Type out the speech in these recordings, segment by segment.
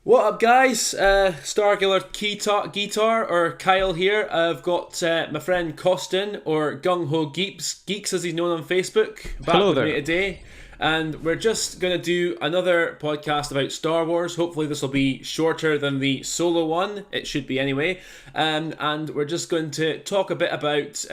What up, guys? Starkiller Guitar or Kyle here. I've got my friend Costin or Gung-Ho Geeks as he's known on Facebook, back Hello with there. me today. And we're just going to do another podcast about Star Wars. Hopefully this will be shorter than the solo one. It should be anyway. And we're just going to talk a bit about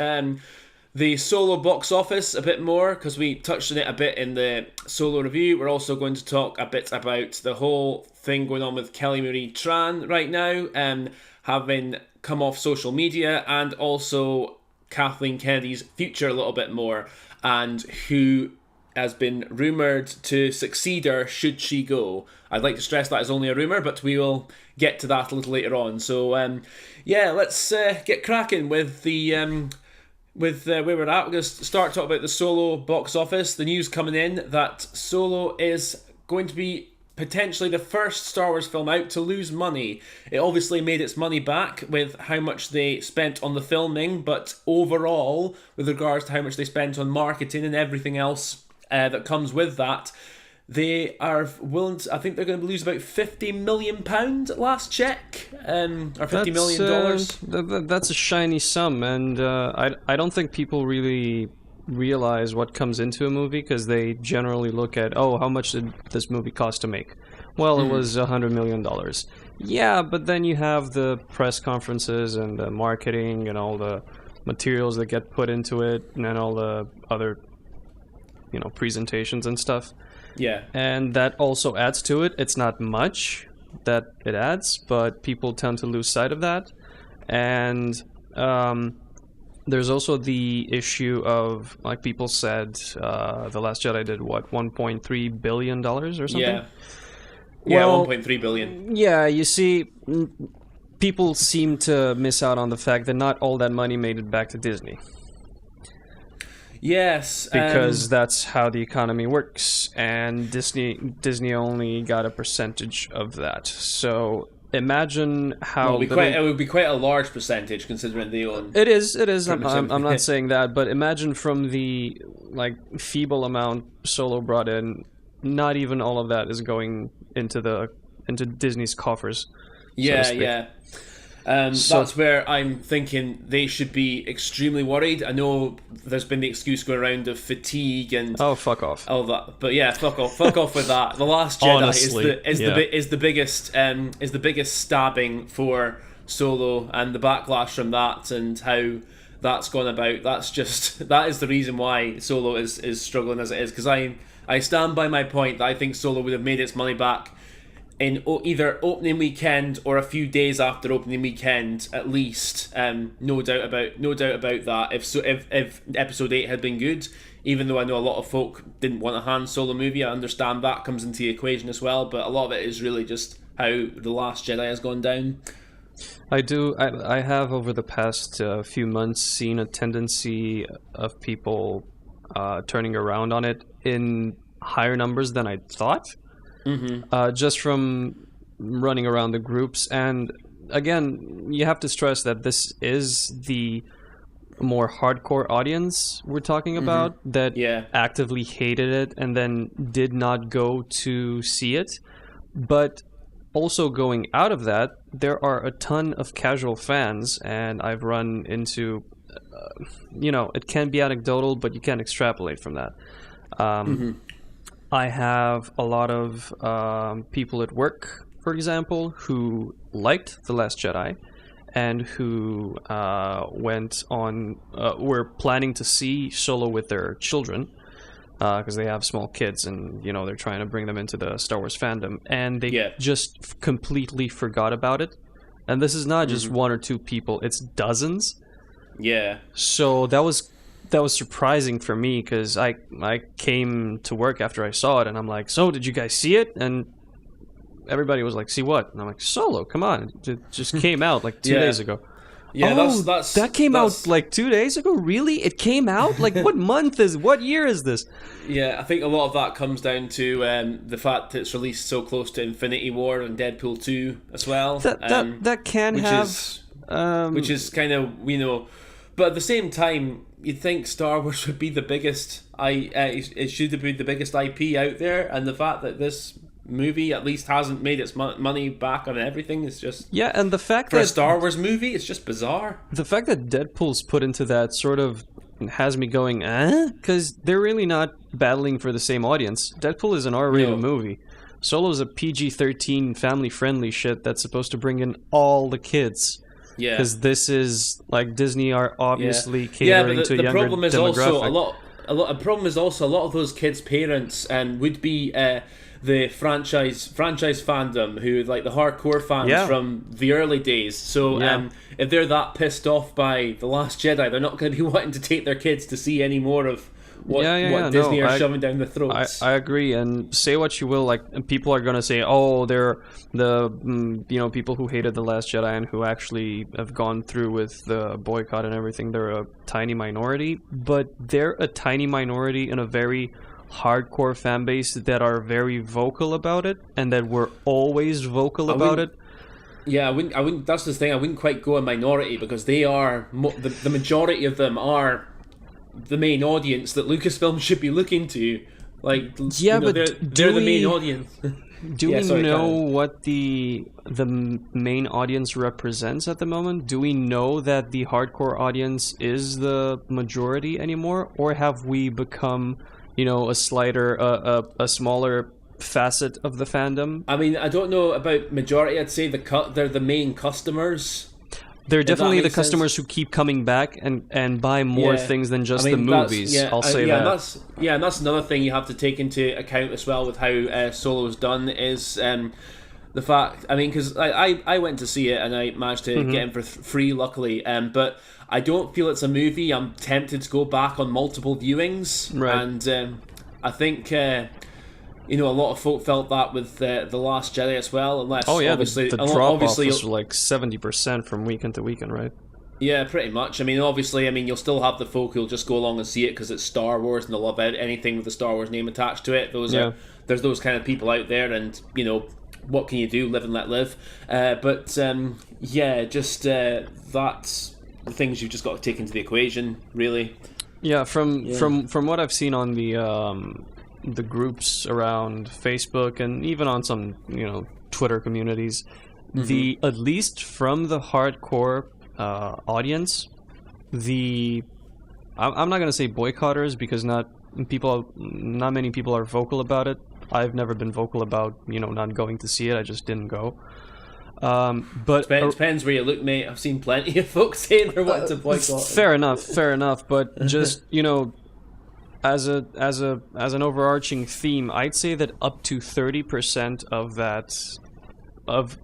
the solo box office a bit more, because we touched on it a bit in the solo review. We're also going to talk a bit about the whole thing going on with Marie Tran right now, having come off social media, and also Kathleen Kennedy's future a little bit more, and who has been rumoured to succeed her should she go. I'd like to stress that is only a rumour, but we will get to that a little later on. So let's get cracking with the where we're at. We're going to start talking about the Solo box office. The news coming in that Solo is going to be potentially the first Star Wars film out to lose money. It obviously made its money back with how much they spent on the filming, but overall, with regards to how much they spent on marketing and everything else that comes with that, they are willing to, I think they're going to lose about £50 million at last check, or $50 million. That's a shiny sum, and I don't think people really realize what comes into a movie, because they generally look at, how much did this movie cost to make? Well, it was $100 million. Yeah, but then you have the press conferences and the marketing and all the materials that get put into it, and then all the other, presentations and stuff. Yeah. And that also adds to it. It's not much that it adds, but people tend to lose sight of that. And there's also the issue of, like people said, The Last Jedi did what, $1.3 billion or something? Yeah. Well, 1.3 billion. Yeah, you see, people seem to miss out on the fact that not all that money made it back to Disney. Yes, because that's how the economy works, and Disney only got a percentage of that. So imagine how it would be quite a large percentage considering they own. It is. I'm not saying that, but imagine from the feeble amount Solo brought in, not even all of that is going into Disney's coffers. Yeah. That's where I'm thinking they should be extremely worried. I know there's been the excuse going around of fatigue and fuck off, all that, but yeah, fuck off with that. The Last Jedi Honestly, is the biggest stabbing for Solo, and the backlash from that and how that's gone about. That is the reason why Solo is struggling as it is, because I stand by my point that I think Solo would have made its money back in either opening weekend or a few days after opening weekend, at least. No doubt about that. If episode 8 had been good, even though I know a lot of folk didn't want a Han Solo movie, I understand that comes into the equation as well. But a lot of it is really just how The Last Jedi has gone down. I have over the past few months seen a tendency of people turning around on it in higher numbers than I thought. Just from running around the groups. And again, you have to stress that this is the more hardcore audience we're talking about, that actively hated it and then did not go to see it. But also going out of that, there are a ton of casual fans, and I've run into, it can be anecdotal, but you can extrapolate from that. I have a lot of people at work, for example, who liked The Last Jedi and who were planning to see Solo with their children, because they have small kids and, they're trying to bring them into the Star Wars fandom. And they just completely forgot about it. And this is not just one or two people, it's dozens. Yeah. So that was surprising for me, because I came to work after I saw it, and I'm like, so did you guys see it? And everybody was like, see what? And I'm like, Solo, come on. It just came out 2 days ago. Yeah, that came out 2 days ago? Really? It came out? What year is this? Yeah, I think a lot of that comes down to the fact that it's released so close to Infinity War and Deadpool 2 as well. That can have... which is kind of, but at the same time, you'd think Star Wars would be the biggest. It should have been the biggest IP out there, and the fact that this movie at least hasn't made its money back on everything. It's just and the fact for that a Star Wars movie, it's just bizarre. The fact that Deadpool's put into that sort of has me going, because they're really not battling for the same audience. Deadpool is an R-rated movie. Solo's a PG-13 family-friendly shit that's supposed to bring in all the kids. Yeah, because this is like Disney are obviously catering to a younger problem is demographic. The problem is also a lot of those kids' parents would be the franchise fandom, who like the hardcore fans from the early days. So if they're that pissed off by The Last Jedi, they're not going to be wanting to take their kids to see any more of what Disney are shoving down their throats. I agree, and say what you will, like people are going to say, oh, they're the people who hated The Last Jedi and who actually have gone through with the boycott and everything. They're a tiny minority, but they're a tiny minority in a very hardcore fan base that are very vocal about it, and that were always vocal about it. Yeah, I wouldn't. That's the thing. I wouldn't quite go a minority, because they are the majority of them are the main audience that Lucasfilm should be looking to. Like, but they're the main audience. Do we know what the main audience represents at the moment? Do we know that the hardcore audience is the majority anymore, or have we become, a smaller facet of the fandom? I mean, I don't know about majority. I'd say they're the main customers. They're definitely the customers who keep coming back and buy more things than just the movies. I'll say that. And that's another thing you have to take into account as well with how Solo's done is the fact. I mean, because I went to see it and I managed to get in for free, luckily. But I don't feel it's a movie I'm tempted to go back on multiple viewings. Right. And I think. A lot of folk felt that with The Last Jedi as well, unless obviously the drop-off was like 70% from weekend to weekend, right? Yeah, pretty much. I mean, obviously, you'll still have the folk who'll just go along and see it because it's Star Wars and they'll love anything with the Star Wars name attached to it. There's those kind of people out there, and what can you do? Live and let live. That's the things you've just got to take into the equation, really. Yeah, from what I've seen on the groups around Facebook and even on some Twitter communities, at least from the hardcore audience, I'm not going to say boycotters, because not many people are vocal about it. I've never been vocal about not going to see it. I just didn't go. But depends where you look, mate. I've seen plenty of folks saying they're wanting to boycott. Fair enough. But just as an overarching theme, I'd say that up to 30% of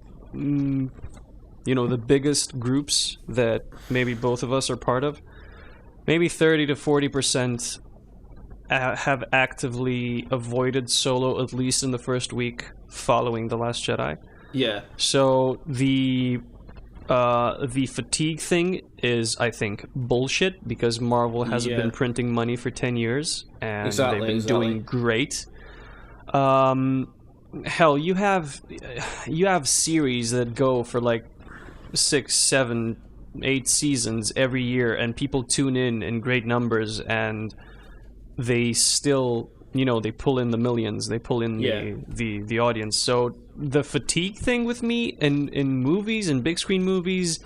the biggest groups that maybe both of us are part of, maybe 30 to 40% have actively avoided Solo, at least in the first week following The Last Jedi. Yeah. So the fatigue thing is, I think, bullshit, because Marvel hasn't been printing money for 10 years, and they've been doing great. Hell, you have series that go for like 6, 7, 8 seasons every year, and people tune in great numbers, and they still, they pull in the millions, they pull in the audience. So the fatigue thing with me in movies and big screen movies,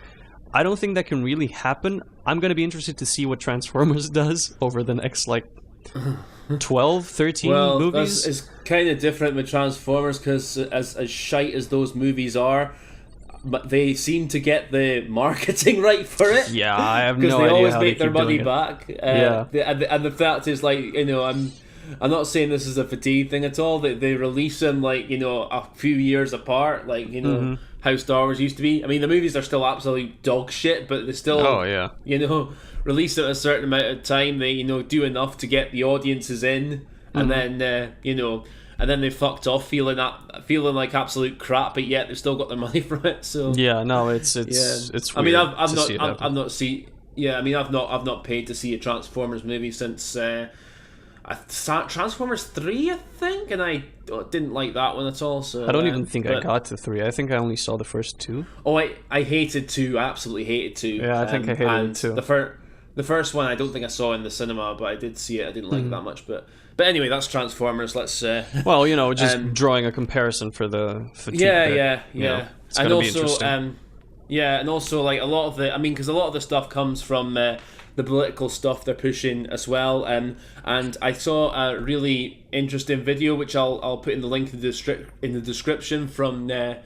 I don't think that can really happen. I'm going to be interested to see what Transformers does over the next 12, 13 movies. It's kind of different with Transformers, because as shite as those movies are, but they seem to get the marketing right for it. Yeah, I have no idea. Because they always how make they their money it. back. And the fact is, I'm not saying this is a fatigue thing at all. They release them a few years apart, how Star Wars used to be. I mean, the movies are still absolute dog shit, but they still release it at a certain amount of time. They do enough to get the audiences in, and then and then they fucked off feeling like absolute crap, but yet they've still got their money from it. So it's weird. I mean, I've not paid to see a Transformers movie since Transformers 3, I think, and I didn't like that one at all. So I don't even think I got to 3. I think I only saw the first 2. Oh, I hated 2. I absolutely hated 2. Yeah, I think I hated it too. The first one I don't think I saw in the cinema, but I did see it. I didn't like it that much, but But anyway, that's Transformers. Let's. Well, just drawing a comparison for the fatigue. Yeah. It's gonna be interesting. And also like a lot of the, because a lot of the stuff comes from the political stuff they're pushing as well. And I saw a really interesting video, which I'll put in the link in the description from a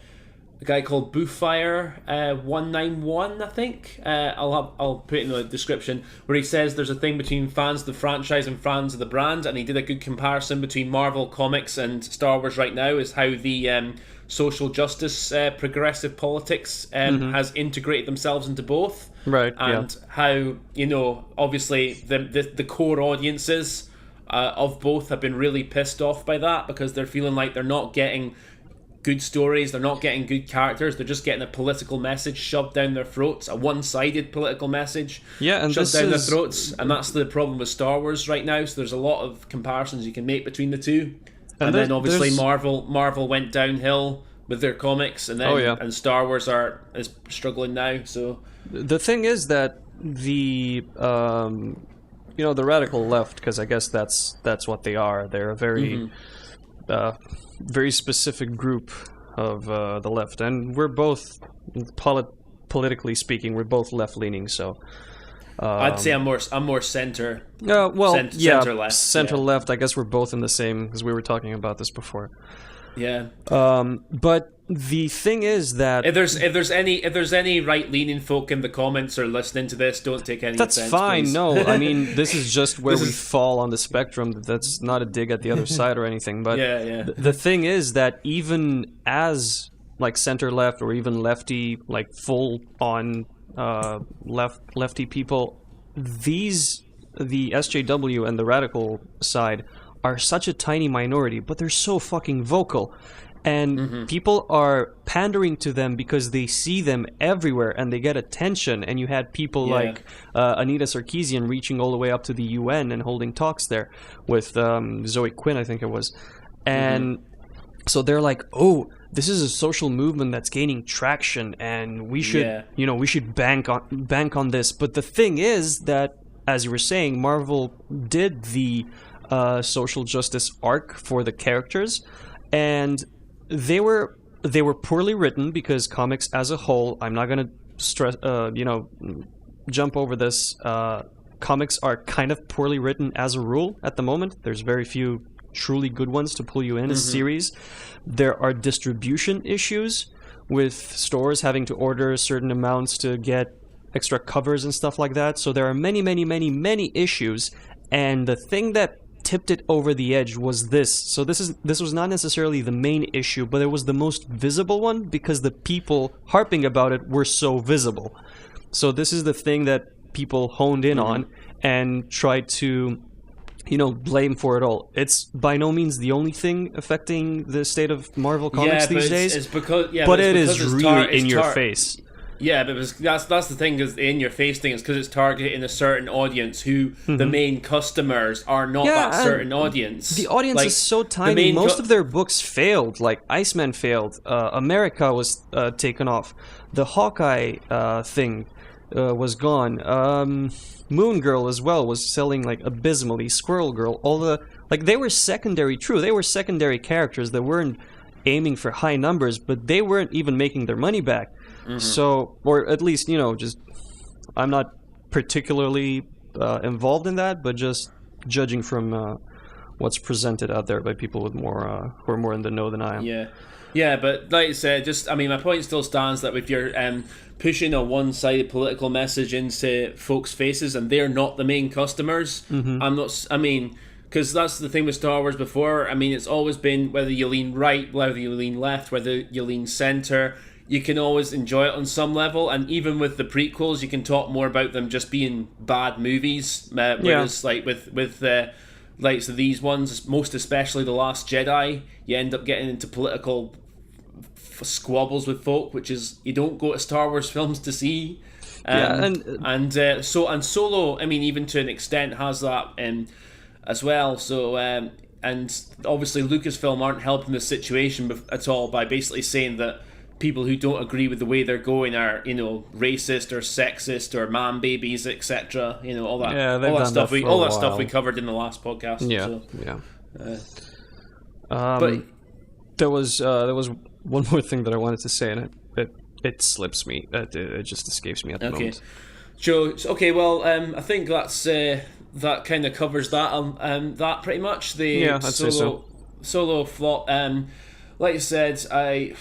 guy called BOOFIRE 191, I think. I'll put it in the description, where he says there's a thing between fans of the franchise and fans of the brand, and he did a good comparison between Marvel Comics and Star Wars right now, is how the social justice, progressive politics has integrated themselves into both. Right. And how, obviously the core audiences of both have been really pissed off by that, because they're feeling like they're not getting good stories, they're not getting good characters, they're just getting a political message shoved down their throats, a one-sided political message shoved down their throats. And that's the problem with Star Wars right now. So there's a lot of comparisons you can make between the two. And then obviously Marvel went downhill with their comics, and then and Star Wars is struggling now. So the thing is that the the radical left, because I guess that's what they are. They're a very very specific group of the left, and we're both politically speaking, we're both left leaning. So I'd say I'm more center. Center left. Center left. I guess we're both in the same, because we were talking about this before. Yeah. But the thing is that if there's any right leaning folk in the comments or listening to this, don't take any offense. That's fine. Please. No, I mean, this is just where we fall on the spectrum. That's not a dig at the other side or anything. But the thing is that even as like center left or even lefty, like full on lefty people, the SJW and the radical side are such a tiny minority, but they're so fucking vocal. And people are pandering to them because they see them everywhere and they get attention. And you had people like Anita Sarkeesian reaching all the way up to the UN and holding talks there with Zoe Quinn, I think it was. And so they're like, oh, this is a social movement that's gaining traction, and we should, we should bank on this. But the thing is that, as you were saying, Marvel did the social justice arc for the characters, and they were poorly written, because comics as a whole, I'm not going to stress, jump over this. Comics are kind of poorly written as a rule at the moment. There's very few truly good ones to pull you in a series. There are distribution issues with stores having to order certain amounts to get extra covers and stuff like that. So there are many, many, many, many issues. And the thing that tipped it over the edge was this. So this was not necessarily the main issue, but it was the most visible one, because the people harping about it were so visible. So this is the thing that people honed in on and tried to blame for it all. It's by no means the only thing affecting the state of Marvel Comics these days. It's because, but it is really in your face. Yeah, but that's the thing, is the in-your-face thing is because it's targeting a certain audience who the main customers are not that certain audience. The audience is so tiny. Most of their books failed. Like Iceman failed. America was taken off. The Hawkeye thing was gone. Moon Girl as well was selling like abysmally. Squirrel Girl, they were secondary. True, they were secondary characters that weren't aiming for high numbers, but they weren't even making their money back. So, or at least, just, I'm not particularly involved in that, but just judging from what's presented out there by people with more who are more in the know than I am. Yeah, but like I said, my point still stands that if you're pushing a one-sided political message into folks' faces and they're not the main customers, because that's the thing with Star Wars before. It's always been whether you lean right, whether you lean left, whether you lean center, you can always enjoy it on some level. And even with the prequels, you can talk more about them just being bad movies. Whereas like with so these ones, most especially The Last Jedi, you end up getting into political squabbles with folk, which is you don't go to Star Wars films to see. Solo, even to an extent, has that as well. So and obviously Lucasfilm aren't helping the situation at all by basically saying that people who don't agree with the way they're going are, racist or sexist or man babies, etc. All that, all that stuff. All that stuff we covered in the last podcast. Yeah, so, yeah. But there was one more thing that I wanted to say, and it slips me. It just escapes me at the moment. Okay. Well, I think that kind of covers that. That pretty much I'd say so. Solo flop. Like I said,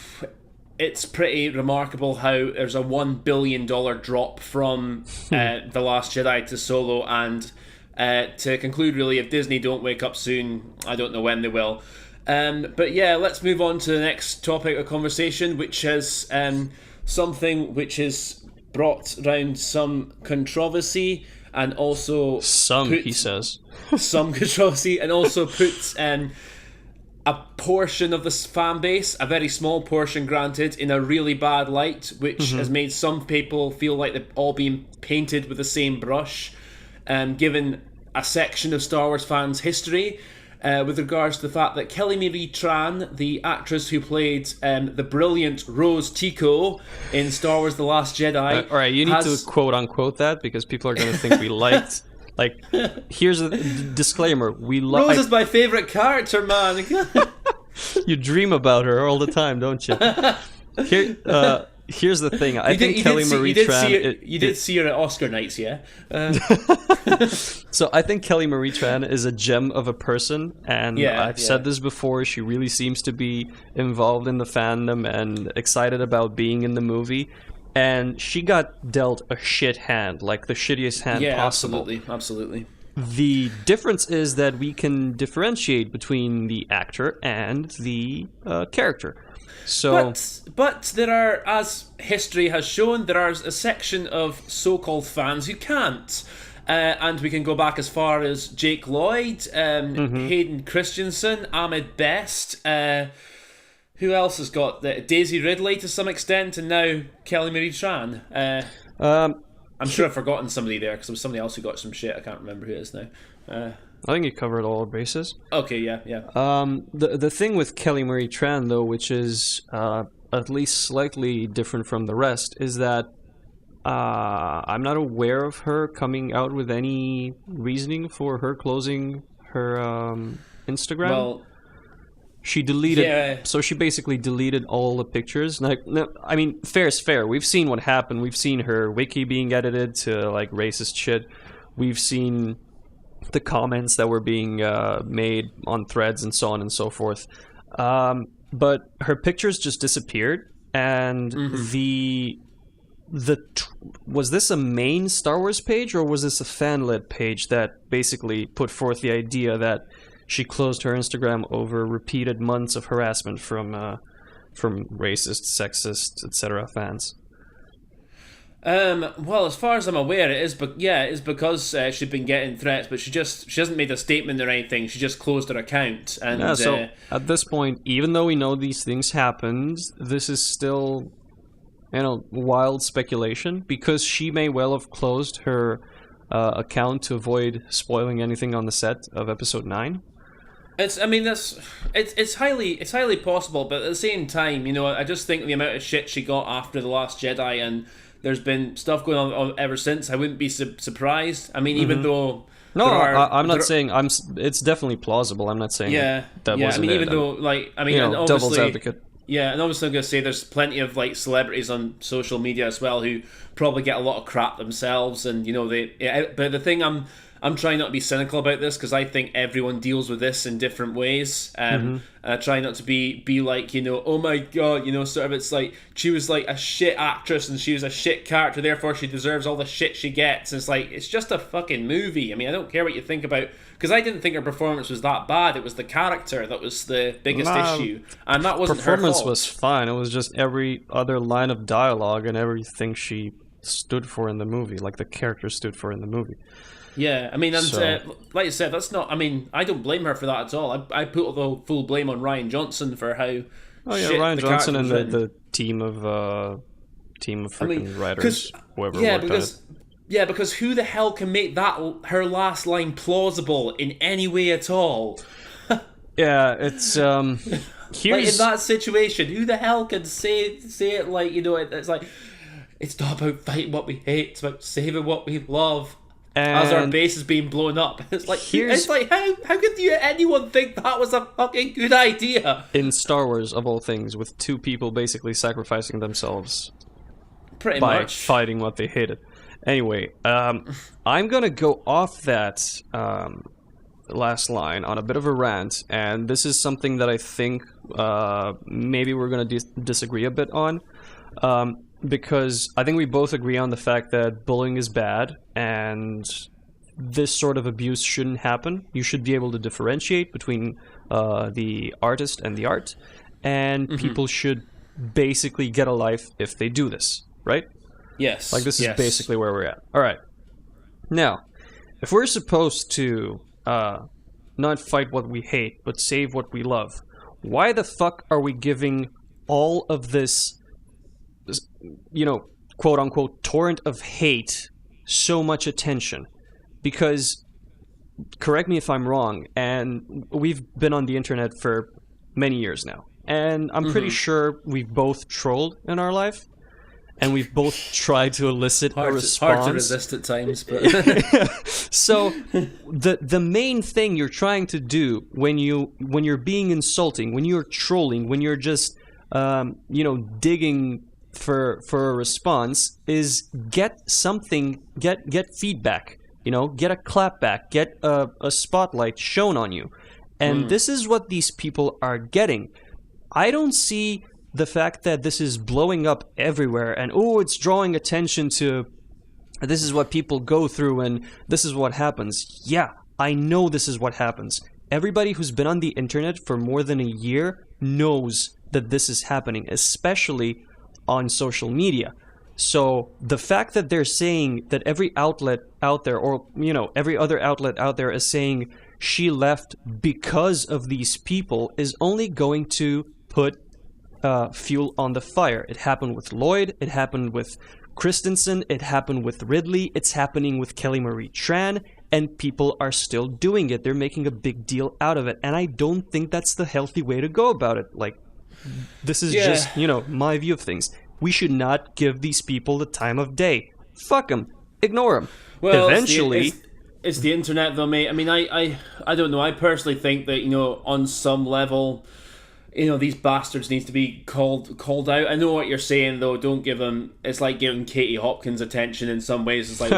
it's pretty remarkable how there's a $1 billion drop from The Last Jedi to Solo, and to conclude, really, if Disney don't wake up soon, I don't know when they will. But yeah, let's move on to the next topic of conversation, which is something which has brought around some controversy and also he says some controversy, and also puts a portion of this fan base, a very small portion granted, in a really bad light, which has made some people feel like they've all been painted with the same brush, given a section of Star Wars fans' history, with regards to the fact that Kelly Marie Tran, the actress who played the brilliant Rose Tico in Star Wars The Last Jedi... all right, you need to quote-unquote that, because people are going to think we liked... Like, here's a disclaimer. Rose is my favourite character, man. You dream about her all the time, don't you? Here's the thing. I think Kelly Marie Tran... You did see her at Oscar nights, yeah? So I think Kelly Marie Tran is a gem of a person, and I've said this before, she really seems to be involved in the fandom and excited about being in the movie. And she got dealt a shit hand, like the shittiest hand possible. Yeah, absolutely. The difference is that we can differentiate between the actor and the character. So, but there are, as history has shown, there are a section of so-called fans who can't. And we can go back as far as Jake Lloyd, Hayden Christensen, Ahmed Best, who else has got Daisy Ridley to some extent, and now Kelly Marie Tran. I'm sure I've forgotten somebody there, because there was somebody else who got some shit. I can't remember who it is now. I think you covered all bases. Okay, yeah. The thing with Kelly Marie Tran, though, which is at least slightly different from the rest, is that I'm not aware of her coming out with any reasoning for her closing her Instagram. Well, she deleted, so she basically deleted all the pictures. Like, no, I mean, fair is fair. We've seen what happened. We've seen her wiki being edited to like racist shit. We've seen the comments that were being made on threads and so on and so forth. But her pictures just disappeared, and was this a main Star Wars page, or was this a fan-led page that basically put forth the idea that she closed her Instagram over repeated months of harassment from racist, sexist, etc. fans? Well, as far as I'm aware, it is because she'd been getting threats, but she hasn't made a statement or anything. She just closed her account. And so at this point, even though we know these things happened, this is still, wild speculation, because she may well have closed her account to avoid spoiling anything on the set of Episode 9. It's highly possible, but at the same time, I just think the amount of shit she got after The Last Jedi, and there's been stuff going on ever since. I wouldn't be surprised. I mean, even though I'm not saying it's definitely plausible. I'm not saying that wasn't. I mean, even though and devil's advocate. Yeah, and obviously I'm going to say there's plenty of celebrities on social media as well who probably get a lot of crap themselves, and but the thing I'm trying not to be cynical about this, because I think everyone deals with this in different ways. I try not to be like, oh my god, sort of, it's like she was like a shit actress and she was a shit character, therefore she deserves all the shit she gets. And it's like, it's just a fucking movie. I mean, I don't care what you think about, because I didn't think her performance was that bad. It was the character that was the biggest issue, and that wasn't her fault. Performance was fine. It was just every other line of dialogue and everything she stood for in the movie, like the character stood for in the movie. Yeah, I mean, and like I said, that's not. I mean, I don't blame her for that at all. I put the full blame on Rian Johnson for how. Oh yeah, Rian Johnson and the team of freaking writers, whoever worked on it. Yeah, because who the hell can make that her last line plausible in any way at all? Yeah, it's Like, in that situation, who the hell can say it like, it's like, it's not about fighting what we hate, it's about saving what we love. As our base is being blown up. It's like, how could anyone think that was a fucking good idea? In Star Wars, of all things, with two people basically sacrificing themselves pretty by much fighting what they hated. Anyway, I'm gonna go off that last line on a bit of a rant, and this is something that I think maybe we're gonna disagree a bit on. Because I think we both agree on the fact that bullying is bad and this sort of abuse shouldn't happen. You should be able to differentiate between the artist and the art, and people should basically get a life if they do this, right? Yes. Like, this is basically where we're at. All right. Now, if we're supposed to not fight what we hate, but save what we love, why the fuck are we giving all of this, quote unquote, torrent of hate so much attention? Because, correct me if I'm wrong, and we've been on the internet for many years now, and I'm pretty sure we've both trolled in our life, and we've both tried to elicit a response. Hard to resist at times, but so the main thing you're trying to do when you're being insulting, when you're trolling, when you're just digging for a response, is get something, get feedback, get a clap back, get a spotlight shown on you. And this is what these people are getting. I don't see the fact that this is blowing up everywhere and, it's drawing attention to, this is what people go through and this is what happens. Yeah, I know this is what happens. Everybody who's been on the internet for more than a year knows that this is happening, especially on social media. So the fact that they're saying that every outlet out there, or every other outlet out there, is saying she left because of these people, is only going to put fuel on the fire. It happened with Lloyd, it happened with Christensen, it happened with Ridley, it's happening with Kelly Marie Tran, and people are still doing it. They're making a big deal out of it, and I don't think that's the healthy way to go about it. Like, this is just, my view of things. We should not give these people the time of day. Fuck them. Ignore them. Well, eventually... It's the internet, though, mate. I mean, I don't know. I personally think that, on some level, these bastards need to be called out. I know what you're saying, though. Don't give them... It's like giving Katie Hopkins attention in some ways. It's like,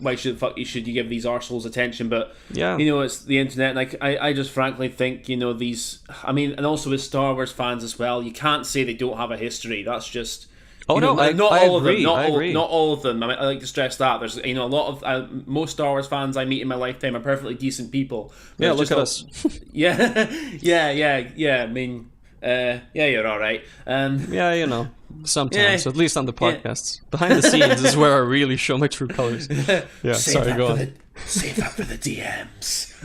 why should you give these arseholes attention? But, it's the internet. And I just frankly think, these... I mean, and also with Star Wars fans as well, you can't say they don't have a history. That's just... not all of them. Not all of them. I like to stress that. There's a lot of most Star Wars fans I meet in my lifetime are perfectly decent people. Yeah, look at us. Yeah. I mean, you're all right. Sometimes, at least on the podcasts. Behind the scenes is where I really show my true colors. Yeah, sorry, go on. Save that for the DMs.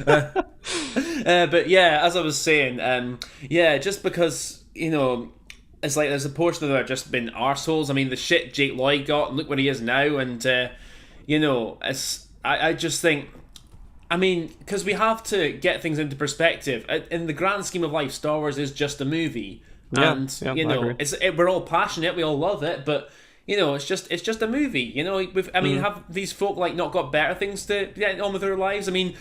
But yeah, as I was saying, just because it's like there's a portion of them that have just been arseholes. I mean, the shit Jake Lloyd got, and look where he is now. And, I just think, I mean, because we have to get things into perspective. In the grand scheme of life, Star Wars is just a movie. We're all passionate, we all love it, but, it's just a movie. Have these folk, not got better things to get on with their lives? I mean...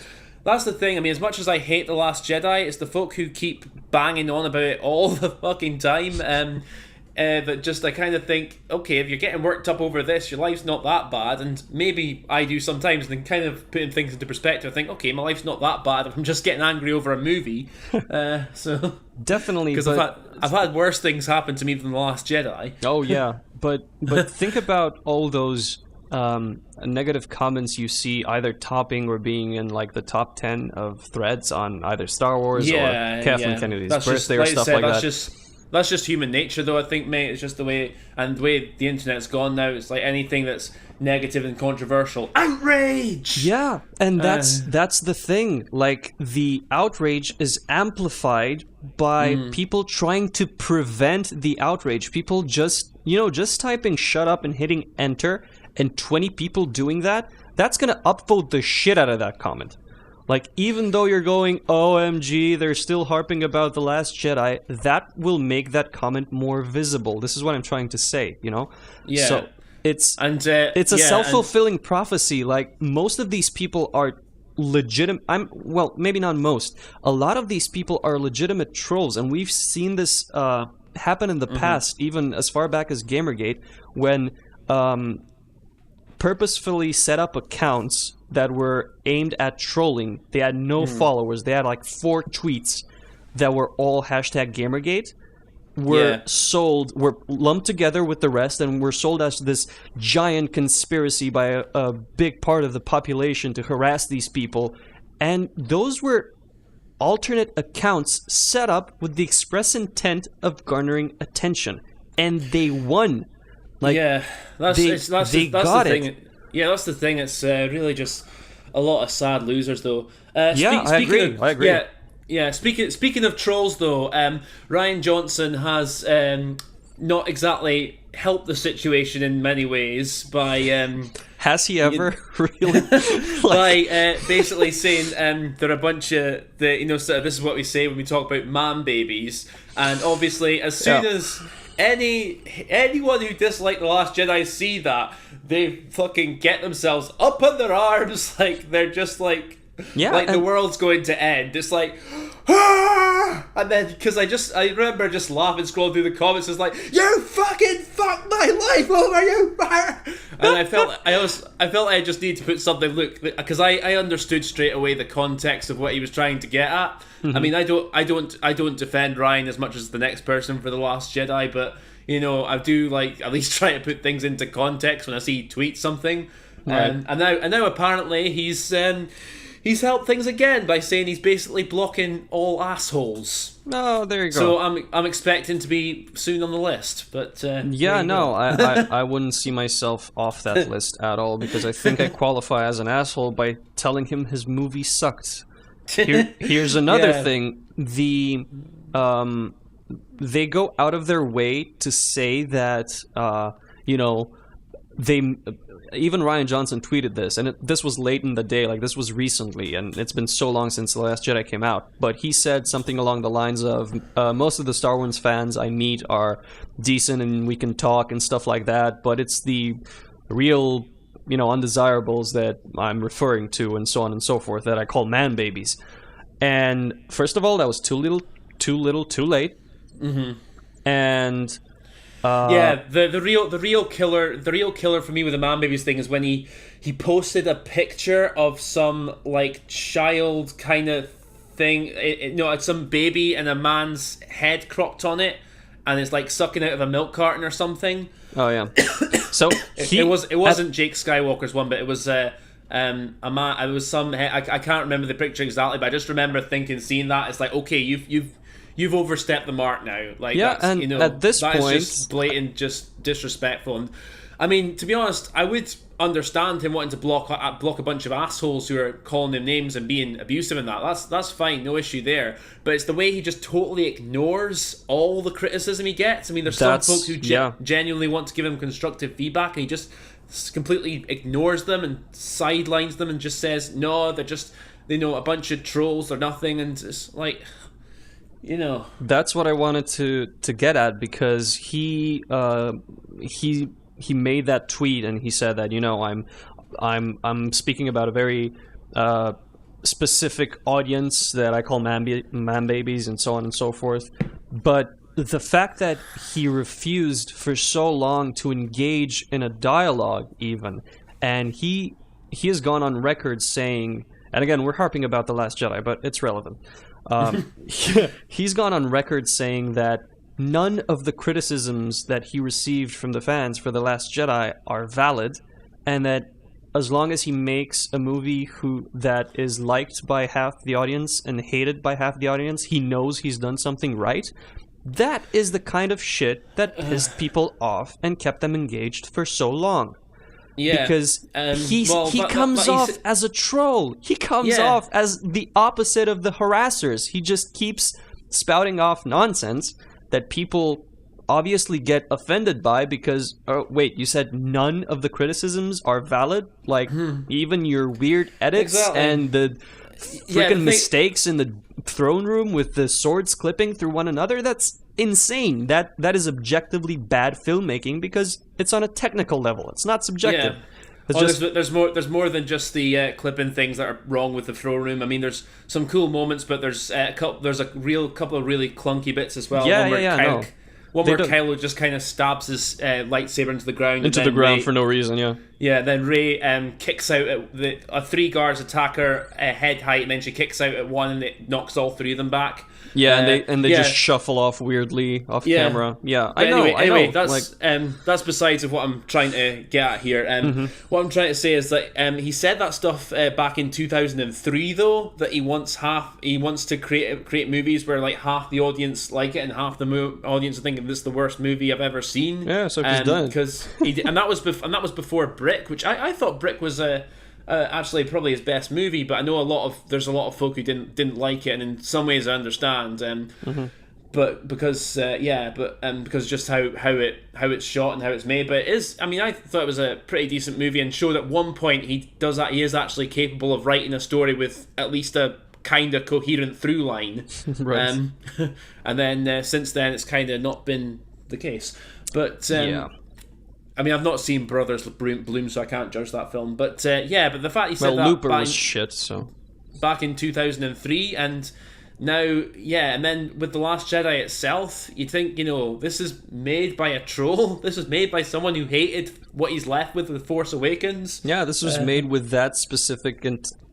That's the thing. I mean, as much as I hate The Last Jedi, it's the folk who keep banging on about it all the fucking time. That just, I kind of think, okay, if you're getting worked up over this, your life's not that bad. And maybe I do sometimes, and then kind of putting things into perspective, I think, okay, my life's not that bad if I'm just getting angry over a movie. So definitely, because I've had worse things happen to me than The Last Jedi. Oh yeah, but think about all those negative comments you see either topping or being in the top 10 of threads on either Star Wars or Kathleen Kennedy's birthday or stuff like that. That's just human nature, though, I think, mate. It's just the way the internet's gone now. It's like anything that's negative and controversial. Outrage! Yeah, and that's the thing. Like, the outrage is amplified by people trying to prevent the outrage. People just typing shut up and hitting enter, and 20 people doing that, that's going to upvote the shit out of that comment. Like, even though you're going, OMG, they're still harping about The Last Jedi, that will make that comment more visible. This is what I'm trying to say, you know? Yeah. So it's a self-fulfilling prophecy. Like, most of these people are legitimate. Well, maybe not most. A lot of these people are legitimate trolls, and we've seen this happen in the past, even as far back as Gamergate, when purposefully set up accounts that were aimed at trolling. They had no followers. They had like 4 tweets that were all hashtag Gamergate. Were lumped together with the rest and were sold as this giant conspiracy by a big part of the population to harass these people. And those were alternate accounts set up with the express intent of garnering attention. And they won. Like, that's got the thing. it. Yeah, that's the thing. It's really just a lot of sad losers, though. I agree. I agree. Yeah. Speaking of trolls, though, Rian Johnson has not exactly helped the situation in many ways by. Has he ever really? By basically saying there are a bunch of so this is what we say when we talk about man babies, and obviously as soon as anyone who disliked The Last Jedi see that, they fucking get themselves up on their arms, like they're just like the world's going to end. It's like, and then because I remember just laughing, scrolling through the comments, it's like, you fucking fucked my life over, you. And I felt I just need to put something. Look, because I understood straight away the context of what he was trying to get at. I mean, I don't defend Ryan as much as the next person for The Last Jedi, but I do like at least try to put things into context when I see he tweets something. Right. And now apparently he's helped things again by saying he's basically blocking all assholes. Oh, there you go. So I'm expecting to be soon on the list, but I wouldn't see myself off that list at all, because I think I qualify as an asshole by telling him his movie sucked. Here's another thing. They go out of their way to say that even Rian Johnson tweeted this, and this was late in the day, like this was recently, and it's been so long since The Last Jedi came out, but he said something along the lines of, most of the Star Wars fans I meet are decent and we can talk and stuff like that, but it's the real, undesirables that I'm referring to, and so on and so forth, that I call man babies. And first of all, that was too little, too late. Mm-hmm. And the real killer for me with the man babies thing is when he posted a picture of some like child kind of thing. It's some baby and a man's head cropped on it, and it's like sucking out of a milk carton or something. Oh yeah. So it wasn't Jake Skywalker's one, but it was a man. It was some. I can't remember the picture exactly, but I just remember seeing that. It's like, okay, you've overstepped the mark now. Like, and at this point, is just blatant, just disrespectful. And I mean, to be honest, I would understand him wanting to block a bunch of assholes who are calling him names and being abusive and that. That's fine, no issue there. But it's the way he just totally ignores all the criticism he gets. I mean, there's some folks who genuinely want to give him constructive feedback, and he just completely ignores them and sidelines them and just says, no, they're just a bunch of trolls or nothing. And it's like, that's what I wanted to get at, because he made that tweet and he said that I'm speaking about a very specific audience that I call man babies and so on and so forth. But the fact that he refused for so long to engage in a dialogue, even, and he has gone on record saying, and again, we're harping about The Last Jedi, but it's relevant. He's gone on record saying that none of the criticisms that he received from the fans for The Last Jedi are valid, and that as long as he makes a movie that is liked by half the audience and hated by half the audience, he knows he's done something right. That is the kind of shit that pissed people off and kept them engaged for so long. Yeah, because he comes off as a troll. He comes off as the opposite of the harassers. He just keeps spouting off nonsense that people obviously get offended by because, wait, you said none of the criticisms are valid? Like, even your weird edits and the freaking mistakes in the throne room with the swords clipping through one another. That's insane. That is objectively bad filmmaking because it's on a technical level. It's not subjective. Yeah. There's more than just the clipping things that are wrong with the throne room. I mean, there's some cool moments, but there's a couple of really clunky bits as well. One where Kylo just kind of stabs his lightsaber into the ground. For no reason, yeah. Yeah, then Rey kicks out at 3 guards attack her head height, and then she kicks out at 1 and it knocks all 3 of them back. Yeah, and they just shuffle off weirdly off camera. Yeah, I know. That's besides of what I'm trying to get at here. What I'm trying to say is that he said that stuff back in 2003, though, that he wants to create movies where like half the audience like it and half the audience are thinking this is the worst movie I've ever seen. Yeah, so he's done. And that was before Brick, which I thought Brick was actually probably his best movie, but I know there's a lot of folk who didn't like it, and in some ways I understand. But because just how it's shot and how it's made. But it is, I mean, I thought it was a pretty decent movie, and showed at one point he is actually capable of writing a story with at least a kind of coherent through line. Right. And then since then it's kind of not been the case. But I mean, I've not seen Brothers Bloom, so I can't judge that film. But but the fact he said that Looper was shit, so back in 2003, and now, and then with The Last Jedi itself, you'd think, this is made by a troll. This was made by someone who hated what he's left with Force Awakens. Yeah, this was made with that specific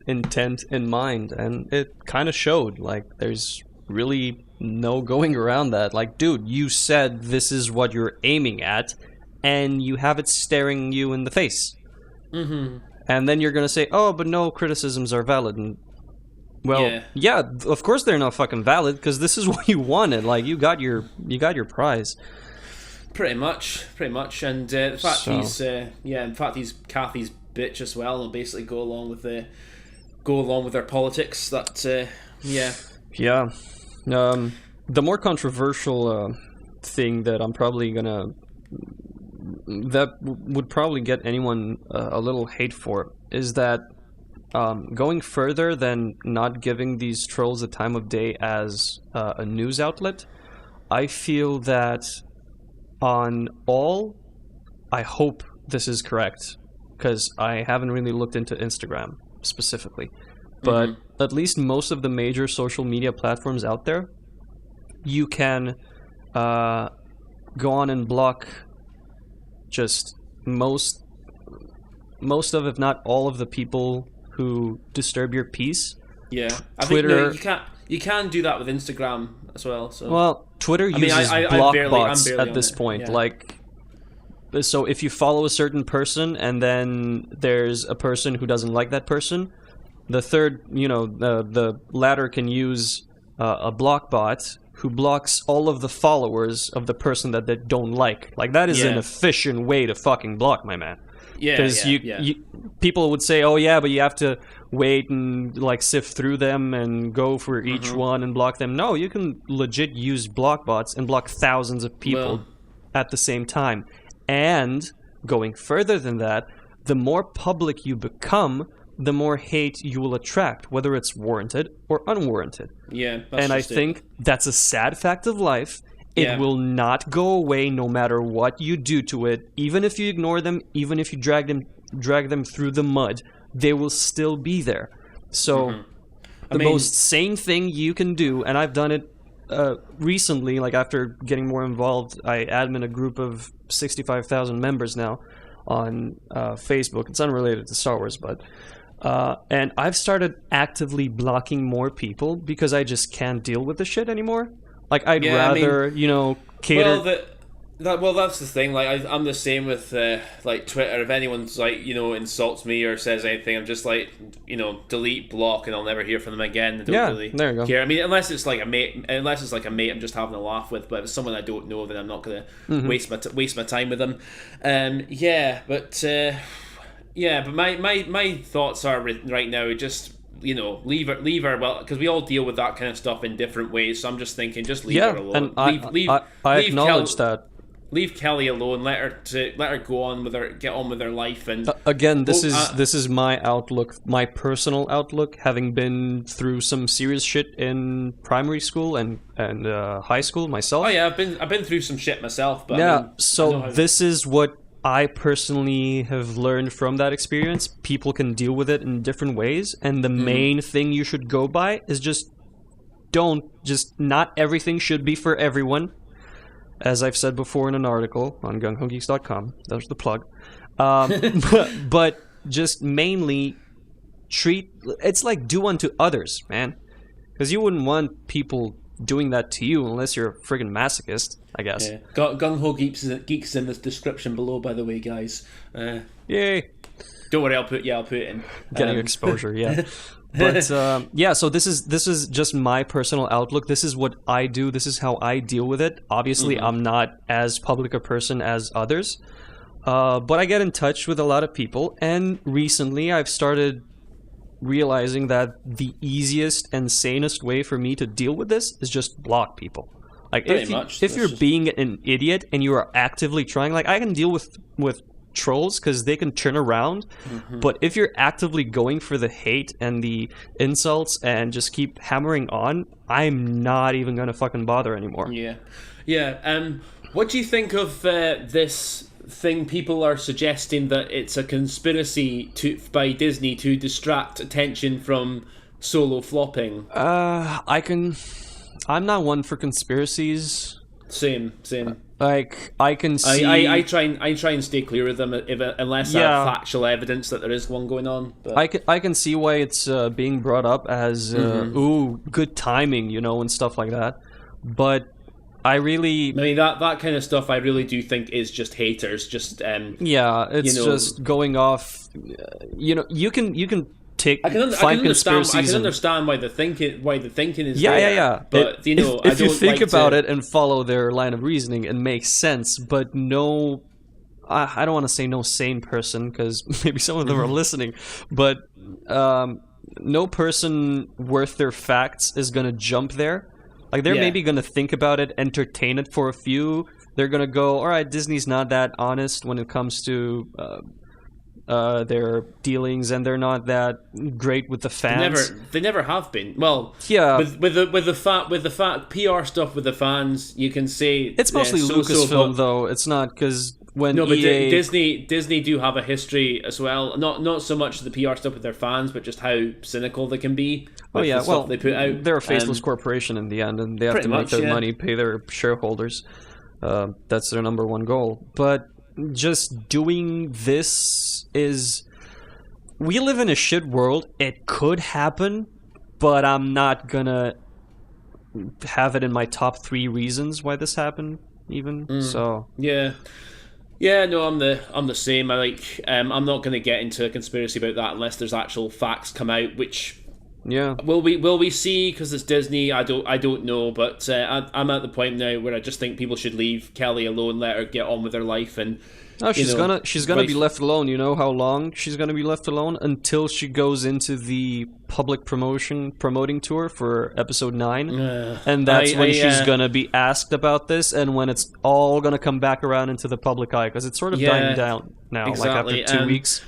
intent in mind, and it kind of showed. Like, there's really no going around that. Like, dude, you said this is what you're aiming at, and you have it staring you in the face. Mm-hmm. And then you're going to say, oh, but no criticisms are valid. And, yeah, of course they're not fucking valid, because this is what you wanted. Like, you got your prize. Pretty much. And the fact he's Kathy's bitch as well, and basically go along with their politics. That, Yeah. The more controversial thing that I'm probably going to... that would probably get anyone a little hate for is that going further than not giving these trolls a time of day as a news outlet, I feel that I hope this is correct, because I haven't really looked into Instagram specifically, but at least most of the major social media platforms out there, you can go on and block just most of, if not all of, the people who disturb your peace. Yeah, Twitter. You can do that with Instagram as well. So. Well, Twitter uses block bots at this point. Yeah. Like, so if you follow a certain person and then there's a person who doesn't like that person, the latter can use a block bot who blocks all of the followers of the person that they don't like. Like, that is an efficient way to fucking block, my man. Yeah, because people would say, oh yeah, but you have to wait and like sift through them and go for each one and block them. No, you can legit use block bots and block thousands of people at the same time. And going further than that, the more public you become, the more hate you will attract, whether it's warranted or unwarranted. Yeah, and I think that's a sad fact of life. It will not go away no matter what you do to it. Even if you ignore them, even if you drag them through the mud, they will still be there. So the most sane thing you can do, and I've done it recently, like after getting more involved, I admin a group of 65,000 members now on Facebook. It's unrelated to Star Wars, but... and I've started actively blocking more people because I just can't deal with the shit anymore. Like, I'd rather, cater... Well, that's the thing. Like, I'm the same with like Twitter. If anyone's like, insults me or says anything, I'm just like, delete, block, and I'll never hear from them again. I don't really there you go. care. I mean, unless it's like a mate I'm just having a laugh with. But if it's someone I don't know, then I'm not gonna waste my time with them. But my thoughts are right now just. Leave her. Well, because we all deal with that kind of stuff in different ways. So I'm just thinking, just leave her alone. And I acknowledge that. leave Kelly alone. Let her get on with her life. And again, this is my outlook, my personal outlook, having been through some serious shit in primary school and high school myself. Oh yeah, I've been through some shit myself. But yeah, this is what I personally have learned from that experience. People can deal with it in different ways, and the main thing you should go by is not everything should be for everyone. As I've said before in an article on GungHoGeeks.com, there's the plug. But just mainly it's like do unto others, man. Because you wouldn't want people doing that to you unless you're a friggin' masochist, I guess. Yeah. Gung-Ho Geeks is in the description below, by the way, guys. Yay. Don't worry, I'll put it in. Getting exposure, yeah. But so this is just my personal outlook. This is what I do. This is how I deal with it. Obviously, I'm not as public a person as others, but I get in touch with a lot of people. And recently, I've started realizing that the easiest and sanest way for me to deal with this is just block people. Like if you're being an idiot and you are actively trying, like I can deal with trolls because they can turn around, but if you're actively going for the hate and the insults and just keep hammering on, I'm not even gonna fucking bother anymore. What do you think of this thing? People are suggesting that it's a conspiracy by Disney to distract attention from Solo flopping. I'm not one for conspiracies. Same. Like I can see, I try and stay clear of them unless I have factual evidence that there is one going on. But I can see why it's being brought up as good timing, and stuff like that. But I mean that kind of stuff I really do think is just haters. Just just going off. You can. I can understand why the thinking is there. But if you think about it and follow their line of reasoning, it makes sense. But I don't want to say no sane person because maybe some of them are listening. But no person worth their facts is going to jump there. Like they're maybe going to think about it, entertain it for a few. They're going to go, all right, Disney's not that honest when it comes to their dealings, and they're not that great with the fans. They never have been. Well, with the fact PR stuff with the fans, you can say it's mostly Lucasfilm though. It's not because when Disney do have a history as well. Not so much the PR stuff with their fans, but just how cynical they can be. The stuff they put out. They're a faceless corporation in the end, and they have to make their money, pay their shareholders. That's their number one goal. But just doing this we live in a shit world. It could happen, but I'm not gonna have it in my top 3 reasons why this happened even. So no, I'm the same. I'm not gonna get into a conspiracy about that unless there's actual facts come out, which will we see? Because it's Disney. I don't know, but I'm at the point now where I just think people should leave Kelly alone, let her get on with her life, and she's gonna be left alone. You know how long she's gonna be left alone? Until she goes into the public promoting tour for episode 9, and that's when she's gonna be asked about this, and when it's all gonna come back around into the public eye, because it's sort of dying down now, exactly. Like after 2 weeks.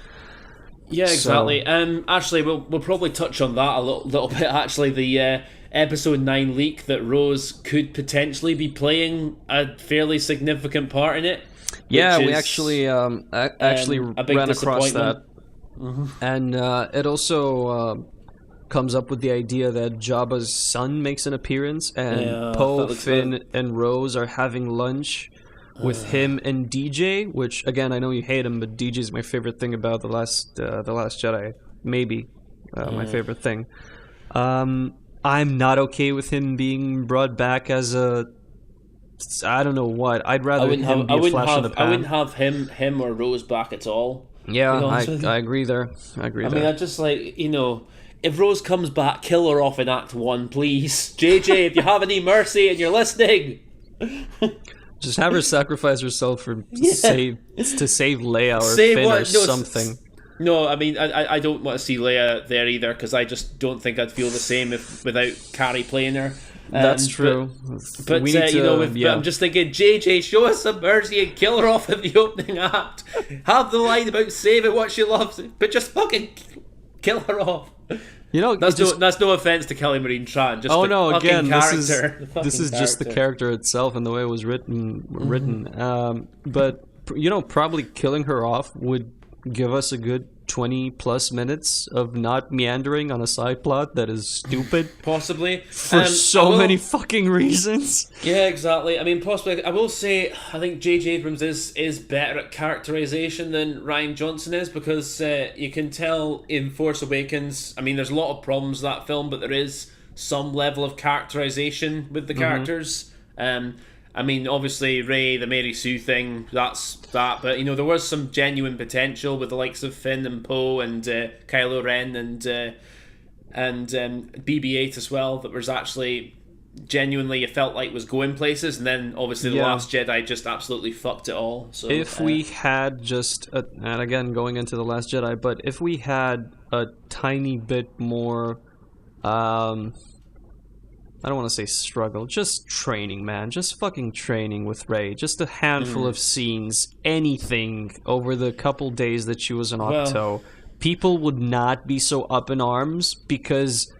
Yeah, exactly. Actually, we'll probably touch on that a little bit. Actually, the episode 9 leak that Rose could potentially be playing a fairly significant part in it. Yeah, we actually ran across that, and it also comes up with the idea that Jabba's son makes an appearance, and Poe, Finn, and Rose are having lunch with him and DJ, which again I know you hate him, but DJ is my favorite thing about the last Jedi, maybe my favorite thing. I'm not okay with him being brought back as I don't know what. I'd rather him be a flash in the pan. I wouldn't have him or Rose back at all. Yeah, I agree there. I mean, I just if Rose comes back, kill her off in Act 1, please. JJ, if you have any mercy and you're listening. Just have her sacrifice herself to save Leia or Finn or something. No, I mean, I don't want to see Leia there either, because I just don't think I'd feel the same without Carrie playing her. That's true. But we need to, but I'm just thinking, JJ, show us some mercy and kill her off in the opening act. Have the line about saving what she loves, but just fucking kill her off. That's no offense to Kelly Marie Tran. Just again, this is just the character itself and the way it was written. But probably killing her off would give us a good 20 plus minutes of not meandering on a side plot that is stupid. Possibly. For many fucking reasons. Yeah, exactly. I mean, possibly. I will say, I think J.J. Abrams is better at characterization than Rian Johnson is, because you can tell in Force Awakens, I mean, there's a lot of problems with that film, but there is some level of characterization with the characters. I mean, obviously, Rey, the Mary Sue thing, that's that. But, there was some genuine potential with the likes of Finn and Poe and Kylo Ren and BB-8 as well, that was actually genuinely, it felt like was going places. And then, obviously, The Last Jedi just absolutely fucked it all. So if we had just, and again, going into The Last Jedi, but if we had a tiny bit more... I don't want to say struggle, just training, man. Just fucking training with Rey. Just a handful of scenes, anything over the couple days that she was in Octo. People would not be so up in arms because,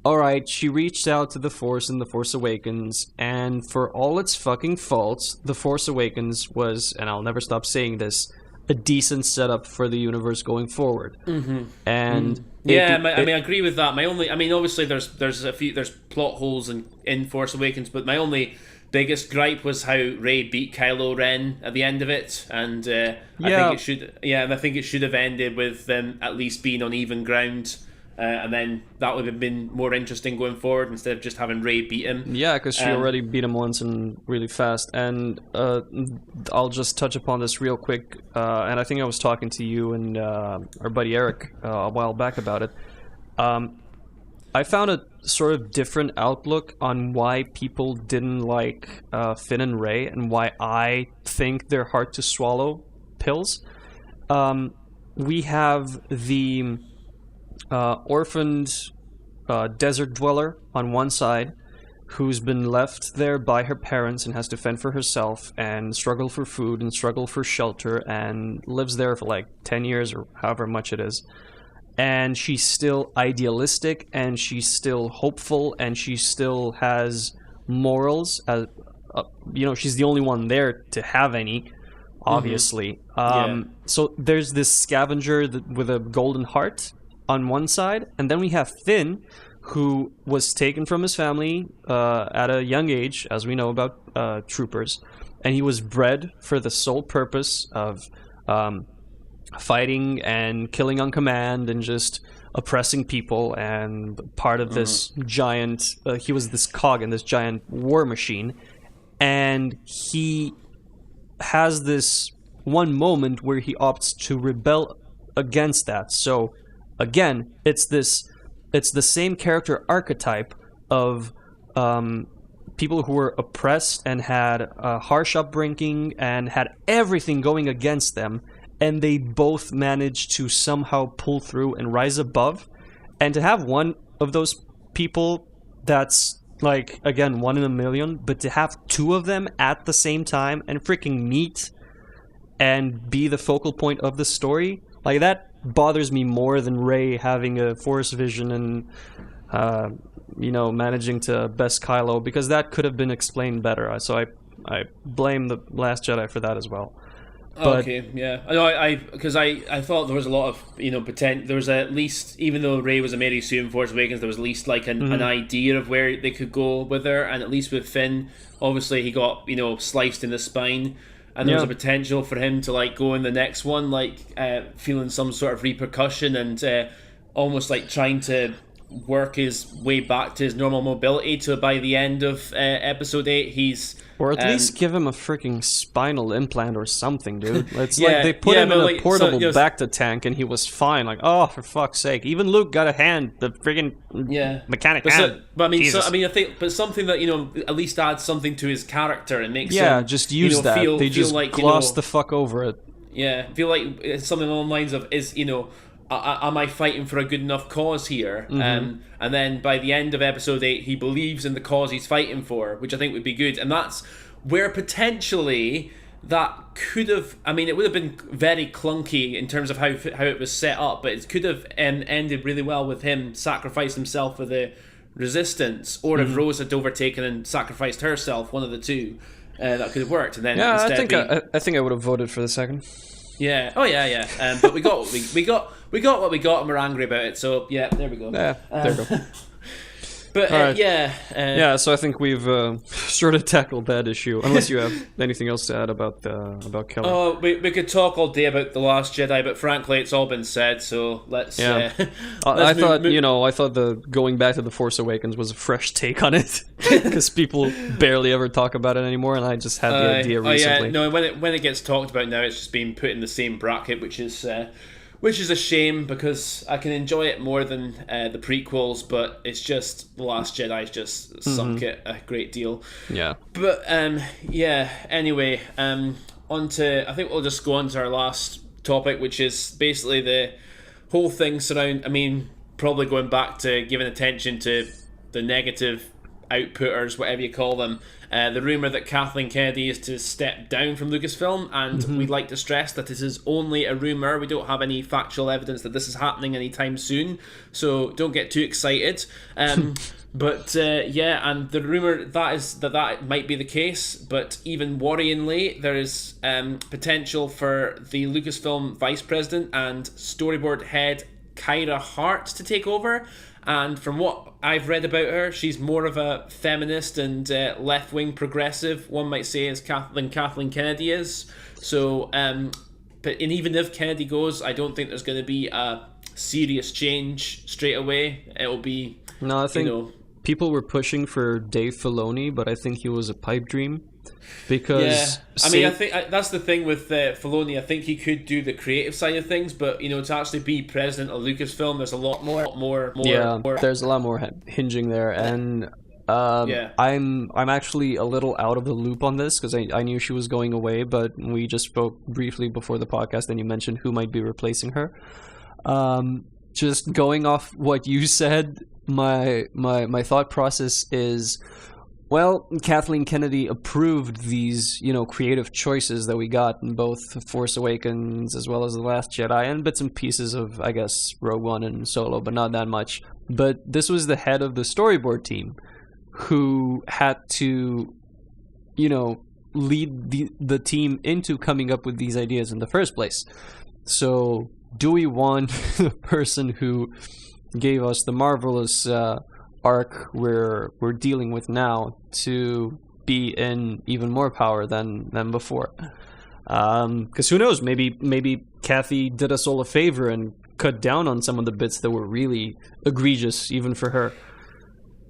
alright, she reached out to the Force in The Force Awakens, and for all its fucking faults, The Force Awakens was, and I'll never stop saying this, a decent setup for the universe going forward. And I agree with that. Obviously there's plot holes in Force Awakens, but my only biggest gripe was how Rey beat Kylo Ren at the end of it, and I think it should have ended with them at least being on even ground. And then that would have been more interesting going forward instead of just having Rey beat him. Yeah, because she already beat him once and really fast. And I'll just touch upon this real quick. And I think I was talking to you and our buddy Eric a while back about it. I found a sort of different outlook on why people didn't like Finn and Rey and why I think they're hard to swallow pills. We have the... orphaned desert dweller on one side who's been left there by her parents and has to fend for herself and struggle for food and struggle for shelter and lives there for like 10 years or however much it is. And she's still idealistic and she's still hopeful and she still has morals. She's the only one there to have any, obviously. So there's this scavenger with a golden heart on one side, and then we have Finn, who was taken from his family at a young age, as we know about troopers, and he was bred for the sole purpose of fighting and killing on command and just oppressing people, and part of this giant, he was this cog in this giant war machine, and he has this one moment where he opts to rebel against that. So again, it's the same character archetype of people who were oppressed and had a harsh upbringing and had everything going against them, and they both managed to somehow pull through and rise above. And to have one of those people that's like, again, 1 in a million, but to have two of them at the same time and freaking meet and be the focal point of the story, like that bothers me more than Rey having a Force vision and managing to best Kylo, because that could have been explained better. So I blame The Last Jedi for that as well. But, okay, yeah. I thought there was a lot of potential. There was at least, even though Rey was a Mary Sue in Force Awakens, there was at least like an idea of where they could go with her, and at least with Finn, obviously he got sliced in the spine. And there was a potential for him to like go in the next one, like feeling some sort of repercussion and almost like trying to work his way back to his normal mobility. To by the end of episode 8, he's or at least give him a freaking spinal implant or something, dude. It's like they put him in a portable Bacta tank and he was fine. Like, oh, for fuck's sake! Even Luke got a hand, the freaking mechanic hand. I think, but something that at least adds something to his character and makes him, just use that. They just like, gloss the fuck over it. Yeah, feel like it's something along the lines of am I fighting for a good enough cause here? And then by the end of episode 8, he believes in the cause he's fighting for, which I think would be good. And that's where potentially that could have, I mean, it would have been very clunky in terms of how it was set up, but it could have ended really well with him sacrificing himself for the resistance, or if Rose had overtaken and sacrificed herself, one of the two, that could have worked. And then Yeah, instead I think I would have voted for the second. Yeah. Oh yeah. But we got what we got what we got, and we're angry about it. So yeah, there we go. Yeah, there we go. But right. yeah. So I think we've sort of tackled that issue. Unless you have anything else to add about Kelly. Oh, we could talk all day about The Last Jedi, but frankly, it's all been said. So let's. Yeah. I thought the going back to The Force Awakens was a fresh take on it because people barely ever talk about it anymore, and I just had the idea recently. Oh yeah, no. When it gets talked about now, it's just being put in the same bracket, which is a shame because I can enjoy it more than the prequels, but it's just The Last Jedi's just sunk it a great deal. Yeah. But anyway, I think we'll just go on to our last topic, which is basically the whole thing probably going back to giving attention to the negative outputters, whatever you call them. The rumour that Kathleen Kennedy is to step down from Lucasfilm, and we'd like to stress that this is only a rumour. We don't have any factual evidence that this is happening anytime soon, so don't get too excited. But and the rumour that might be the case, but even worryingly, there is potential for the Lucasfilm vice president and storyboard head Kyra Hart to take over. And from what I've read about her, she's more of a feminist and left-wing progressive, one might say, than Kathleen Kennedy is. So, even if Kennedy goes, I don't think there's going to be a serious change straight away. It'll be... No, I think people were pushing for Dave Filoni, but I think he was a pipe dream. Because I think that's the thing with Filoni. I think he could do the creative side of things, but to actually be president of Lucasfilm, there's a lot more. There's a lot more hinging there, and I'm actually a little out of the loop on this because I knew she was going away, but we just spoke briefly before the podcast, and you mentioned who might be replacing her. Just going off what you said, my thought process is, well, Kathleen Kennedy approved these, creative choices that we got in both Force Awakens as well as The Last Jedi, and bits and pieces of, I guess, Rogue One and Solo, but not that much. But this was the head of the storyboard team who had to, lead the team into coming up with these ideas in the first place. So, do we want the person who gave us the marvelous arc we're dealing with now to be in even more power than before? Because who knows, maybe Kathy did us all a favor and cut down on some of the bits that were really egregious even for her.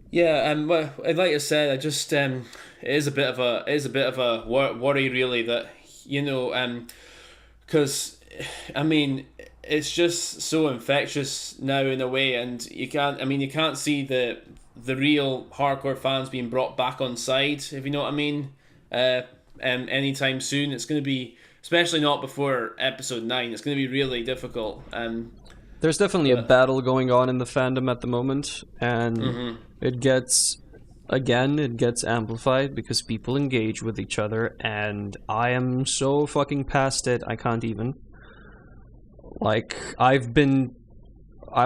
Yeah, well, like I said, I just it is a bit of a worry really that because it's just so infectious now in a way, and you can't see the real hardcore fans being brought back on side, if you know what I mean, anytime soon. It's going to be, especially not before episode 9, it's going to be really difficult. There's definitely a battle going on in the fandom at the moment, and it gets amplified because people engage with each other, and I am so fucking past it, I can't even. Like, I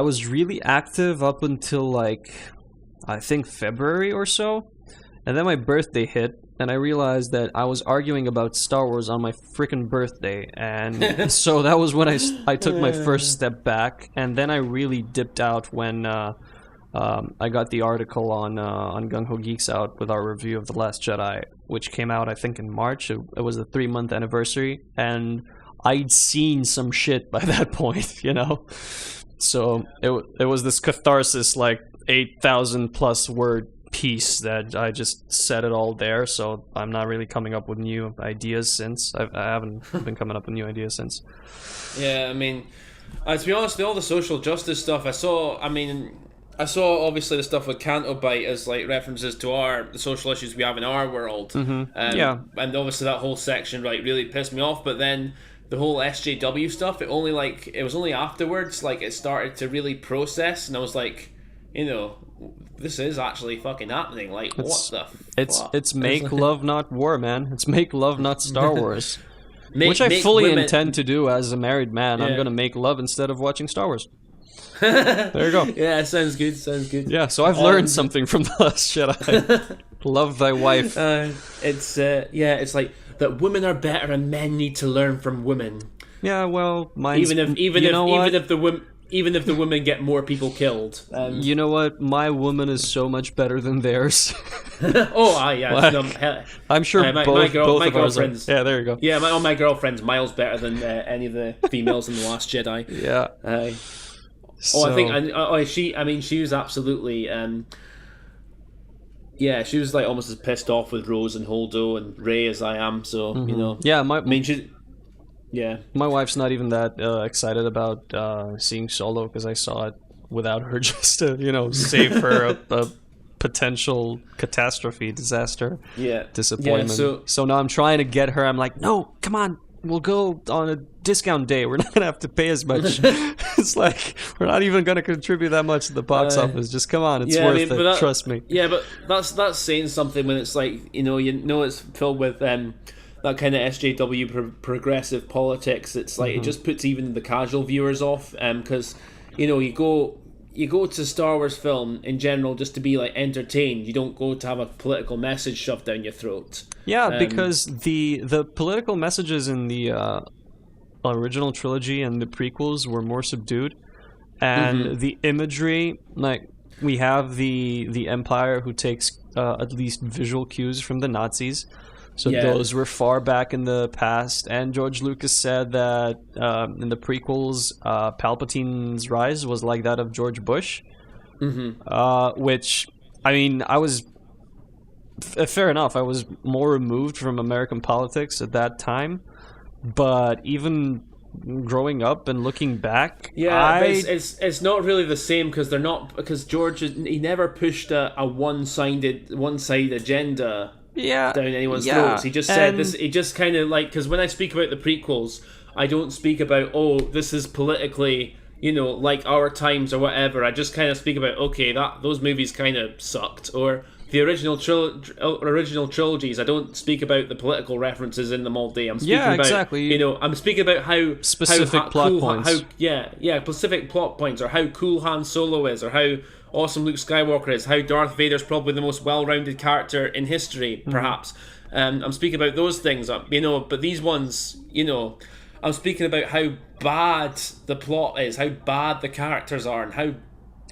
was really active up until, I think February or so, and then my birthday hit, and I realized that I was arguing about Star Wars on my freaking birthday, and so that was when I took my first step back, and then I really dipped out when I got the article on Gung-Ho Geeks out with our review of The Last Jedi, which came out, I think, in March. It was the 3-month anniversary, and I'd seen some shit by that point, So it was this catharsis, 8,000 plus word piece that I just set it all there. So I'm not really coming up with new ideas since. I haven't been coming up with new ideas since. Yeah, to be honest, all the social justice stuff I saw obviously the stuff with Canto Bite as references to the social issues we have in our world. And obviously that whole section really pissed me off. But then the whole SJW stuff, it was only afterwards like it started to really process, and I was like, this is actually fucking happening. Like, what the fuck? It's make love, not war, man. It's make love, not Star Wars. Which I make fully women... intend to do as a married man. Yeah. I'm going to make love instead of watching Star Wars. There you go. Yeah, sounds good. Yeah, so I've learned something from The Last Jedi. Love thy wife. It's like that women are better and men need to learn from women. Yeah, well, even if the women get more people killed. You know what? My woman is so much better than theirs. I'm sure both of ours are. Yeah, there you go. Yeah, my girlfriend's miles better than any of the females in The Last Jedi. Yeah. She was absolutely. She was like almost as pissed off with Rose and Holdo and Rey as I am. So Yeah, my wife's not even that excited about seeing Solo because I saw it without her, just to save her a potential catastrophe, disaster, disappointment. Yeah, so now I'm trying to get her. I'm like, no, come on, we'll go on a discount day. We're not gonna have to pay as much. It's like we're not even gonna contribute that much to the box office. Just come on, it's worth it. Trust me. Yeah, but that's saying something when it's like it's filled with that kind of SJW progressive politics. It's like it just puts even the casual viewers off, because you go to Star Wars film in general just to be like entertained. You don't go to have a political message shoved down your throat. Yeah, because the political messages in the original trilogy and the prequels were more subdued, and the imagery, like we have the Empire who takes at least visual cues from the Nazis. So those were far back in the past, and George Lucas said that in the prequels, Palpatine's rise was like that of George Bush, which, I mean, I was fair enough. I was more removed from American politics at that time, but even growing up and looking back, but it's not really the same because George he never pushed a one-side agenda. Down anyone's throats. He just said this. He just kind of like, because when I speak about the prequels, I don't speak about this is politically like our times or whatever. I just kind of speak about those movies kind of sucked, or the original trilogies. I don't speak about the political references in them all day. I'm speaking about exactly. I'm speaking about how specific plot points. Specific plot points, or how cool Han Solo is, or how awesome Luke Skywalker is, how Darth Vader's probably the most well-rounded character in history, perhaps. I'm speaking about those things, but these ones, I'm speaking about how bad the plot is, how bad the characters are, and how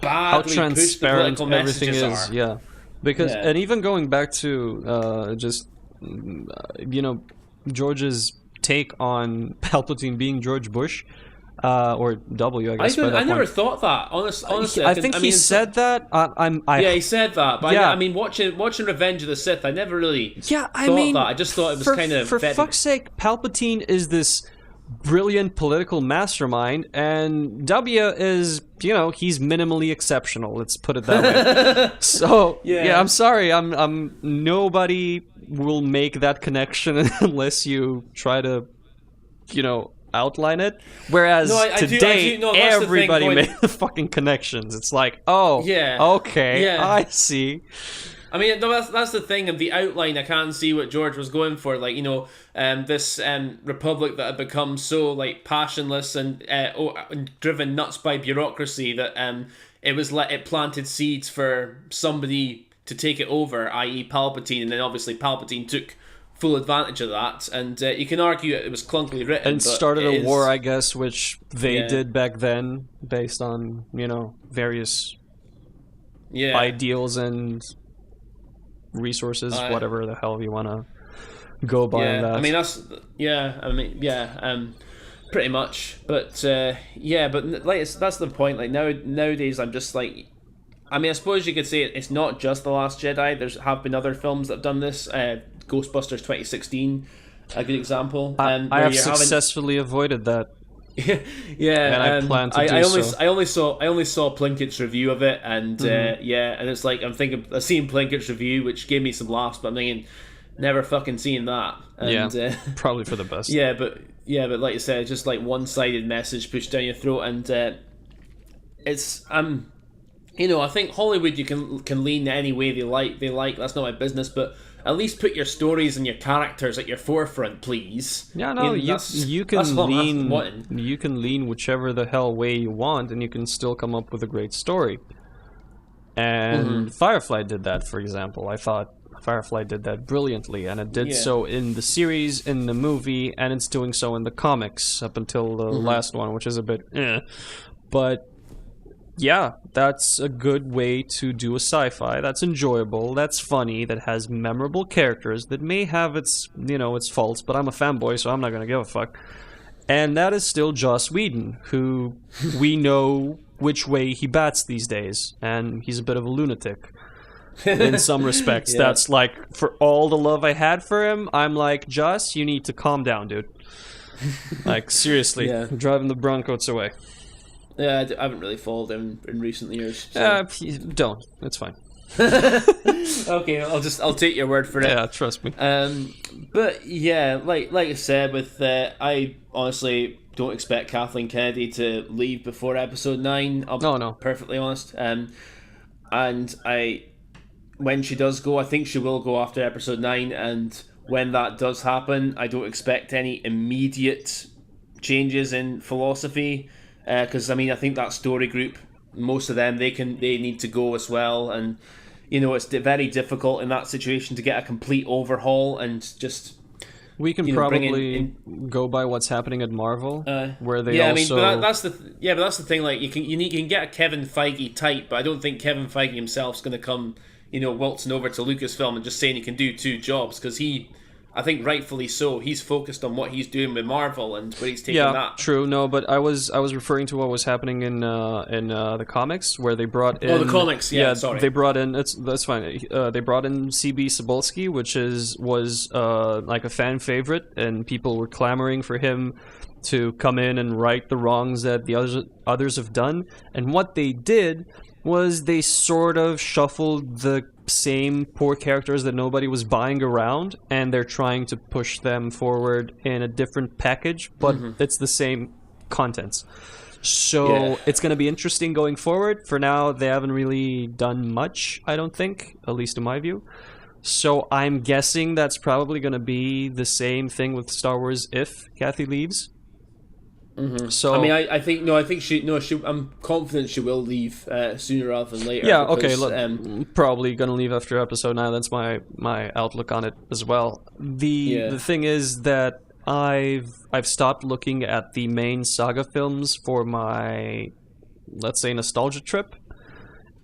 badly pushed the political messages are. Yeah. Because, and even going back to George's take on Palpatine being George Bush, or W, I guess. I never thought that. Honestly, I think he said that. He said that. But I mean, watching Revenge of the Sith, I never really thought that. I just thought it was kind of... For fuck's sake, Palpatine is this brilliant political mastermind, and W is, he's minimally exceptional. Let's put it that way. So, I'm sorry. I'm nobody will make that connection unless you try to, outline it. Whereas today, everybody made the fucking connections. It's like, I see. I mean, that's the thing of the outline. I can't see what George was going for. Like, this republic that had become so like passionless and driven nuts by bureaucracy that it planted seeds for somebody to take it over, i.e. Palpatine, and then obviously Palpatine took full advantage of that, and you can argue it was clunkily written and started a war, I guess, which they did back then based on various ideals and resources, whatever the hell you want to go by that. I mean, pretty much, but that's the point. Like nowadays I'm just like, I mean, I suppose you could say it's not just The Last Jedi. There have been other films that have done this. Ghostbusters 2016, a good example. I have successfully avoided that. And I plan to do so. I only saw Plinkett's review of it, and and it's like I've seen Plinkett's review, which gave me some laughs, but I'm thinking, never fucking seen that. And, probably for the best. but like you said, it's just like one-sided message pushed down your throat, and it's I think Hollywood you can lean any way they like. That's not my business, but at least put your stories and your characters at your forefront, please. Yeah, no, you can lean whichever the hell way you want, and you can still come up with a great story. And Firefly did that, for example. I thought Firefly did that brilliantly, and it did so in the series, in the movie, and it's doing so in the comics up until the last one, which is a bit But yeah, that's a good way to do a sci-fi. That's enjoyable, that's funny, that has memorable characters, that may have its faults, but I'm a fanboy, so I'm not going to give a fuck. And that is still Joss Whedon, who we know which way he bats these days, and he's a bit of a lunatic. In some respects. That's like, for all the love I had for him, I'm like, Joss, you need to calm down, dude. Like, seriously, driving the Broncos away. Yeah, I haven't really followed him in recent years. So. Don't. It's fine. Okay, I'll take your word for it. Yeah, trust me. But yeah, like I said, with I honestly don't expect Kathleen Kennedy to leave before episode 9. I'll be perfectly honest. And when she does go, I think she will go after episode 9. And when that does happen, I don't expect any immediate changes in philosophy. Because I think that story group, most of them, they need to go as well, and it's very difficult in that situation to get a complete overhaul and just. We can probably go by what's happening at Marvel, where they also. But that's the thing. Like you can get a Kevin Feige type, but I don't think Kevin Feige himself's going to come, waltzing over to Lucasfilm and just saying he can do 2 jobs, because I think rightfully so, he's focused on what he's doing with Marvel and where he's taking that. Yeah, true. No, but I was referring to what was happening in the comics, where they brought in. Oh, the comics. Yeah, sorry. They brought in. That's fine. They brought in CB Cebulski, which was like a fan favorite, and people were clamoring for him to come in and right the wrongs that the others have done. And what they did was they sort of shuffled the same poor characters that nobody was buying around, and they're trying to push them forward in a different package, but it's the same contents. So it's going to be interesting going forward. For now, they haven't really done much, I don't think, at least in my view. So I'm guessing that's probably going to be the same thing with Star Wars if Kathy leaves. So I think she. I'm confident she will leave sooner rather than later. Yeah, because, okay. Look, probably gonna leave after episode 9. That's my outlook on it as well. The thing is that I've stopped looking at the main saga films for my, let's say, nostalgia trip,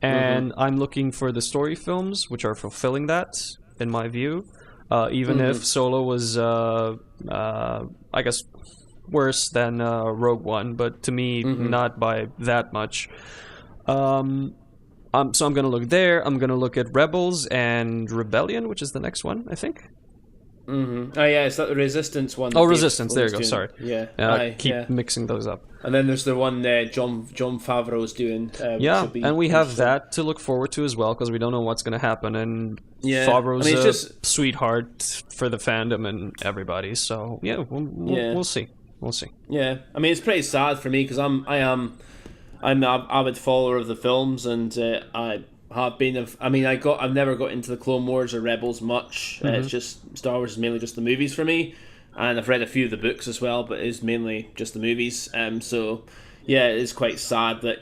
and I'm looking for the story films, which are fulfilling that, in my view. Even if Solo was, I guess, worse than Rogue One, but to me, not by that much. So I'm going to look there. I'm going to look at Rebels and Rebellion, which is the next one, I think. Oh yeah, is that the Resistance one? Oh, Resistance. There you go. Sorry. Yeah. I keep mixing those up. And then there's the one John Favreau's doing. And we have that to look forward to as well, because we don't know what's going to happen. And Favreau's a sweetheart for the fandom and everybody. So we'll see. We'll see. Yeah, it's pretty sad for me, because I'm an avid follower of the films, and I have been. I've never got into the Clone Wars or Rebels much. It's just Star Wars is mainly just the movies for me, and I've read a few of the books as well, but it's mainly just the movies. So yeah, it is quite sad that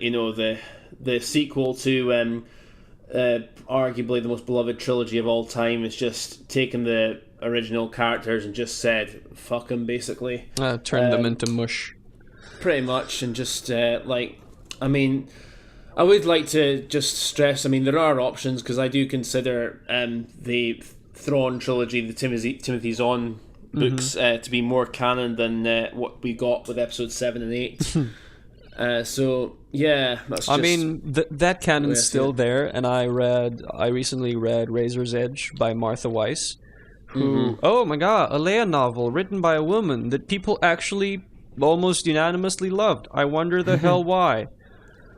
the sequel to arguably the most beloved trilogy of all time is just taking the original characters and just said fuck them, basically. Turned them into mush. Pretty much, and just I would like to just stress, there are options, because I do consider the Thrawn trilogy, the Timothy Zahn books, to be more canon than what we got with episode 7 and 8. So yeah, that's just that canon's still there, and I recently read Razor's Edge by Martha Weiss, who, oh my god, a Leia novel written by a woman that people actually almost unanimously loved. I wonder the hell why.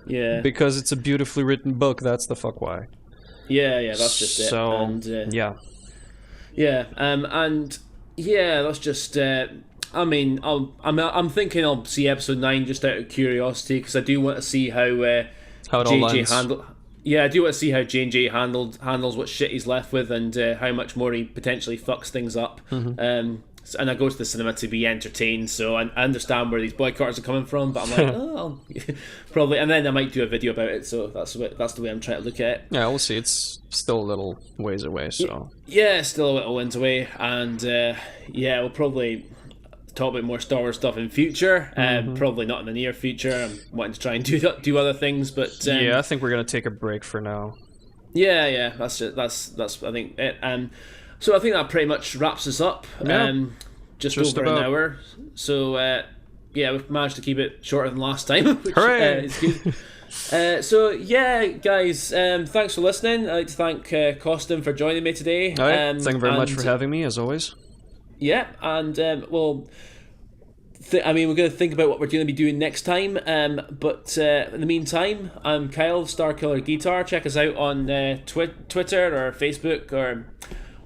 Yeah. Because it's a beautifully written book, that's the fuck why. Yeah, that's just it. So, and, yeah, that's just... I mean, I'm thinking I'll see episode 9 just out of curiosity because I do want to see how it all JJ ends. handled. Yeah, I do want to see how J&J handles what shit he's left with and how much more he potentially fucks things up. And I go to the cinema to be entertained, so I understand where these boycotts are coming from. But I'm like, oh, probably, and then I might do a video about it. So that's the way I'm trying to look at it. Yeah, we'll see. It's still a little ways away, so Yeah, still a little ways away, and yeah, we'll probably talk about more Star Wars stuff in future. Probably not in the near future. I'm wanting to try and do other things, but yeah, I think we're gonna take a break for now. Yeah, that's it. That's I think it. So I think that pretty much wraps us up. Yeah, just just over about. an hour. So yeah, we've managed to keep it shorter than last time, which Hooray! is good. So yeah, guys, thanks for listening. I'd like to thank Costin for joining me today. All right, thank you very much for having me, as always. Yeah, and well, I mean, we're going to think about what we're going to be doing next time. But in the meantime, I'm Kyle, Starkiller Guitar. Check us out on Twitter or Facebook or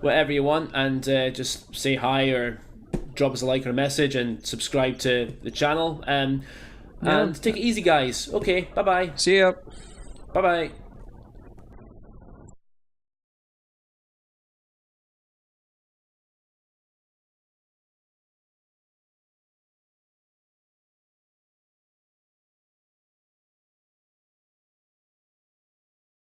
whatever you want, and just say hi or drop us a like or a message and subscribe to the channel. And take it easy, guys. Okay, bye bye. See ya. Bye bye.